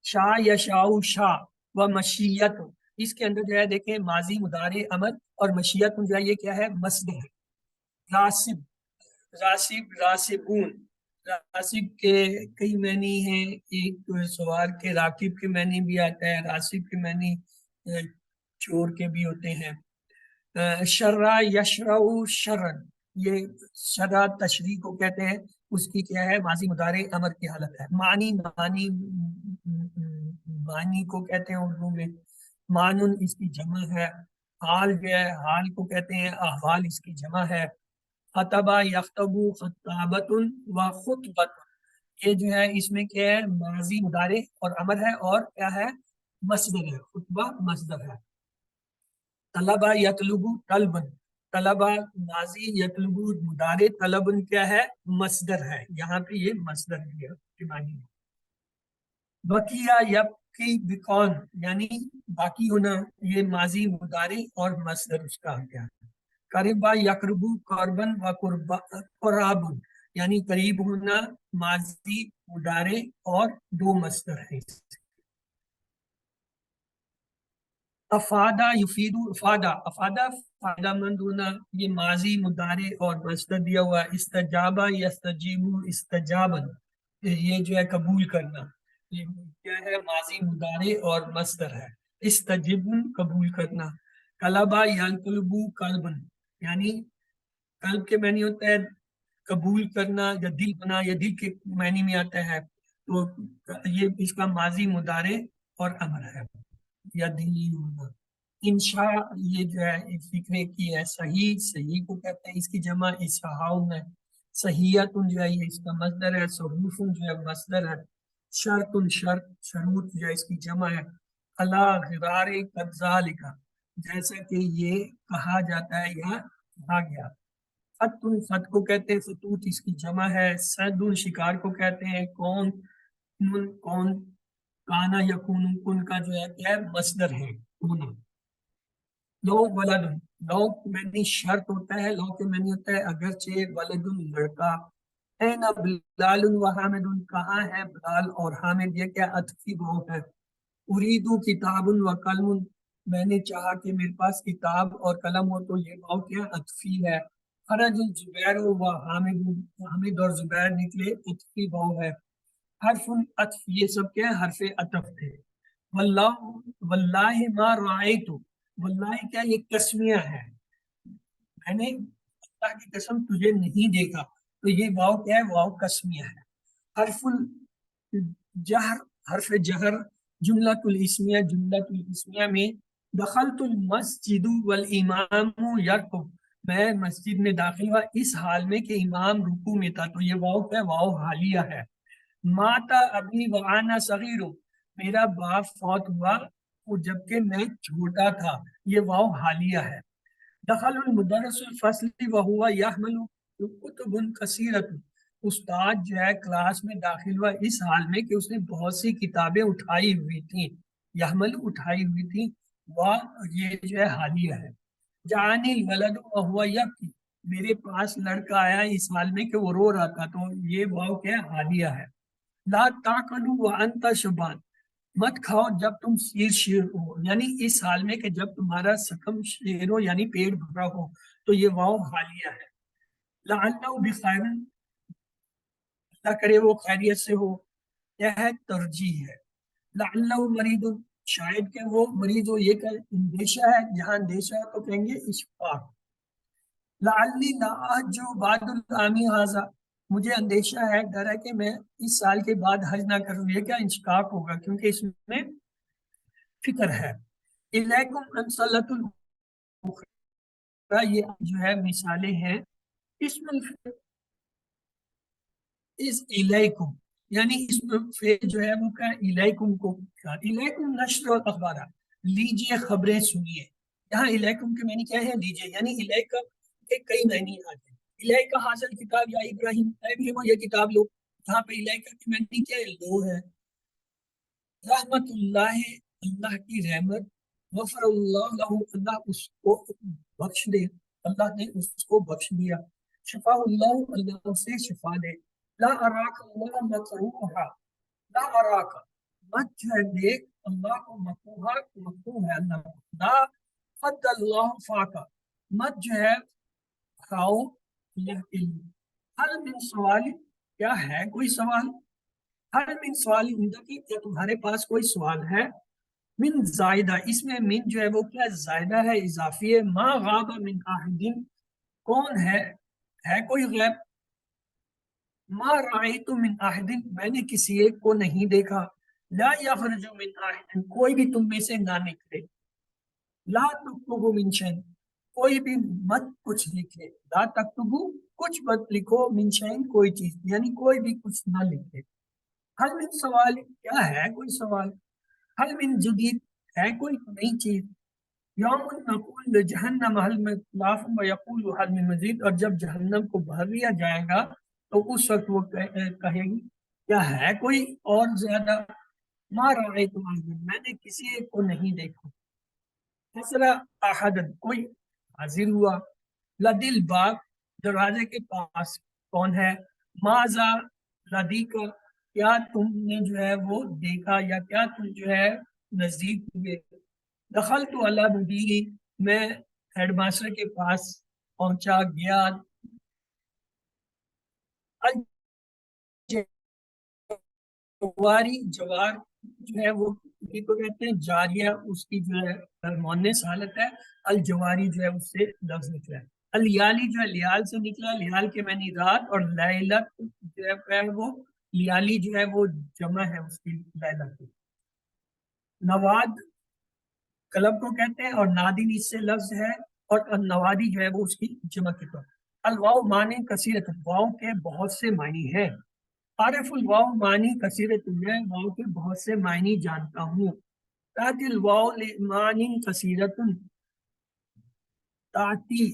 شاء یشاء شاء و مشیت، اس کے اندر جو ہے دیکھیں ماضی مضارع امر اور مشیت جو ہے یہ کیا ہے؟ مصدر ہے. راسب، راسب راسبون، راسب کے کئی معنی ہیں. ایک سوار کے راکب کے معنی بھی آتا ہے، راسب کے معنی چور کے بھی ہوتے ہیں. شرع یشرع شرن، یہ شرع تشریح کو کہتے ہیں. اس کی کیا ہے؟ ماضی مضارع امر کی حالت ہے. معنی، معنی معنی کو کہتے ہیں اردو میں. معنن اس کی جمع ہے. حال جو ہے حال کو کہتے ہیں. احوال اس کی جمع ہے. خطبہ یخطبو خطابت و خطبت، یہ جو ہے اس میں کیا ہے؟ ماضی مضارع اور امر ہے اور کیا ہے؟ مصدر ہے. خطبہ مصدر ہے. طلبہ یطلبو طلبن، طلبہ ماضی، یطلبو مضارع، طلبن کیا ہے؟ مصدر ہے. یہاں پہ یہ مصدر ہے کے معنی ہے. بقیہ یبقی بکون، یعنی باقی ہونا، یہ ماضی مضارع اور مصدر اس کا کیا ہے. قربا یقربو قربن و قرابن، یعنی قریب ہونا، ماضی مضارع اور دو مصدر ہیں. افادہ یفیدو افادہ، افادہ فائدہ مند ہونا، یہ ماضی مضارع اور مصدر دیا ہوا. استجابہ یستجیبو استجابن، یہ جو ہے قبول کرنا، یہ کیا ہے؟ ماضی مضارع اور مصدر ہے. استجبن قبول کرنا. قلبہ ینقلبو قلبن، یعنی قلب کے معنی ہوتا ہے قبول کرنا یا دل بنا، یا دل کے معنی میں آتا ہے. تو یہ اس کا ماضی مضارع اور امر ہے. یا دلی ہونا. انشاء، یہ جو ہے فکرے کی ہے. صحیح، صحیح کو کہتے ہیں، اس کی جمع اصحاؤن ہے. صحیحت جو ہے یہ اس کا مصدر ہے. صروف جو ہے مصدر ہے. شرط، شرط شروط جو ہے اس کی جمع ہے. اللہ غرار قد ذالک، جیسا کہ یہ کہا جاتا ہے یا کہا گیا. فت، فت کو کہتے ہیں فتوت، اس کی جمع ہے. سد، شکار کو کہتے ہیں. کون، کون. کانا یکون، کن کا جو ہے کیا ہے؟ مصدر ہے. ہونا. لو ولد، لو معنی شرط ہوتا ہے، لو کے معنی ہوتا ہے اگرچہ. ولد لڑکا. این بلال و حامد، کہاں ہے بلال اور حامد؟ یہ کیا عطفی بھاؤ ہے. اریدو کتاب و قلم، میں نے چاہا کہ میرے پاس کتاب اور قلم ہو، تو یہ بھاؤ کیا عطفی ہے. خرج زبیر و حامد، حامد اور زبیر نکلے، عطفی بھاؤ ہے. حرف عطف، یہ سب کیا ہے؟ حرف عطف تھے. واللہ، واللہ ما رأیت، واللہ کیا یہ قسمیہ ہے، میں نے اللہ کی قسم تجھے نہیں دیکھا. تو یہ واو کیا ہے؟ واو قسمیہ ہے. حرف الجہر، حرف جہر. جملۃ الاسمیہ، جملۃ الاسمیہ میں دخلت المسجد والامام یرکب، میں مسجد میں داخل ہوا اس حال میں کہ امام رکوع میں تھا. تو یہ واو کیا ہے؟ واو حالیہ ہے. ماتا ابھی وانا صغیر، میرا باپ فوت ہوا اور جبکہ میں چھوٹا تھا. یہ واو حالیہ ہے. دخل المدرس الفصل وهو يحمل کتب کثیرۃ، استاد جو ہے کلاس میں داخل ہوا اس حال میں کہ اس نے بہت سی کتابیں اٹھائی ہوئی تھیں. یحمل اٹھائی ہوئی تھیں. وہ یہ جو ہے حالیہ ہے. جانی الولد وهو یبکی، میرے پاس لڑکا آیا اس حال میں کہ وہ رو رہا تھا. تو یہ واو کیا ہے؟ حالیہ ہے. لا تاکلوا وانت شبان، مت کھاؤ جب تم شیر ہو، یعنی اس حال میں کہ جب تمہارا سکم شیر ہو، یعنی پیٹ بھرا ہو. تو یہ واو حالیہ ہے. لعلہ بخیر، اللہ کرے وہ خیریت سے ہو. کیا ہے؟ ترجیح ہے. لعلہ مریض، شاید کہ وہ مریض ہو، یہ کہ اندیشہ ہے، جہاں اندیشہ ہے تو کہیں گے اشفاق. لعلی لا جو بعد العامی حاضہ، مجھے اندیشہ ہے، ڈر ہے کہ میں اس سال کے بعد حج نہ کروں. یہ کیا انشقاق ہوگا کیونکہ اس میں فکر ہے. الیکم انصلت البخارا، یہ جو ہے مثالیں ہیں. اسم الفعل اس الیکم، یعنی اسم فعل جو ہے وہ کیا الیکم کو، الیکم نشر الاخبار، لیجئے خبریں سنیے. یہاں الیکم کے معنی کیا ہے؟ لیجئے. یعنی الیکا کے کئی معنی آتے ہیں. الیکا حاصل کتاب یا ابراہیم، اے ابراہیم یہ کتاب لو. یہاں پہ الیکا کے معنی کیا ہے؟ لو ہے. رحمت اللہ، اللہ کی رحمت. غفر اللہ لہ، اللہ اس کو بخش دے، اللہ نے اس کو بخش دیا. شفا اللہ، اللہ اسے شفا دے. لا اراک اللہ مکروہا، لا اراک مت جو ہے دیکھ اللہ کو مکروہا، مکروہ ہے اللہ کو. لا فد اللہ فاقا، مت جو ہے کھاؤ اللہ کے لیے. حل من سوال، کیا ہے کوئی سوال؟ حل من سوال عندکی، کیا تمہارے پاس کوئی سوال ہے؟ من زائدہ، اس میں من جو ہے وہ کیا زائدہ ہے، اضافی ہے. ما غاب من احدین، کون ہے کوئی غیب. ما رأیت من احدین، میں نے کسی ایک کو نہیں دیکھا. لا یخرج من احدین، کوئی بھی تم میں سے نہ نکلے. لا تکتبوا من شیء، کوئی بھی مت کچھ لکھے. لا تکتبوا، کچھ مت لکھو، من شیء کوئی چیز، یعنی کوئی بھی کچھ نہ لکھے. حل من سوال، کیا ہے کوئی سوال. حل من جدید، ہے کوئی نئی چیز. یوم نقول لجہنم حل من طلاف ویقول حل من مزید، اور جب جہنم کو بھر لیا جائے گا تو اس وقت وہ کہے گی کیا ہے کوئی اور زیادہ. ما رأیت احدا، میں نے کسی ایک کو نہیں دیکھا. تیسرا احد، کوئی حاضر ہوا. لدل باب، دروازے کے پاس کون ہے. ماذا لدی کا، کیا تم نے جو ہے وہ دیکھا یا کیا تم جو ہے نزدیک ہوئے. دخلت علی مدیری، میں ہیڈ ماسٹر کے پاس پہنچا گیا. جواری، جوار جو ہے وہ کو کہتے ہیں جاریہ، اس کی جو ہے مونس حالت ہے. الجواری جو ہے اس سے لفظ نکلا ہے. الیالی جو ہے لیال سے نکلا، لیال کے معنی رات، اور لیلت جو ہے وہ لیالی جو ہے وہ جمع ہے اس کی لیلت کی. نواد قلب کو کہتے ہیں، اور نادین اس سے لفظ ہے، اور نوادی جو ہے وہ اس کی جمع کے طور. الواو معنی کثیرت، واو کے بہت سے معنی ہیں. عارف الواو معنی کثیرت، میں واو کے بہت سے معنی جانتا ہوں. تاتی الواو معنی کثیرت، تاتی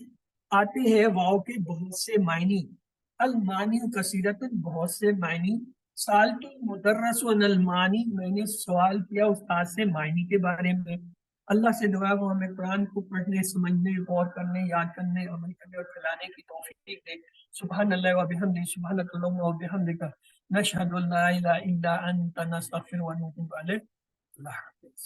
آتے ہیں واو کے بہت سے معنی. المانی کثیرت، بہت سے معنی. سالت المدرس عن المانی، میں نے سوال کیا استاد سے معنی کے بارے میں. اللہ سے دعا وہ ہمیں قرآن کو پڑھنے، سمجھنے، غور کرنے، یاد کرنے، عمل کرنے اور چلانے کی توفیق دے. سبحان اللہ و بحمدہ، سبحانک اللہم و بحمدک، نشہد ان لا الہ الا انت، نستغفرک و نتوب الیک. اللہ حافظ.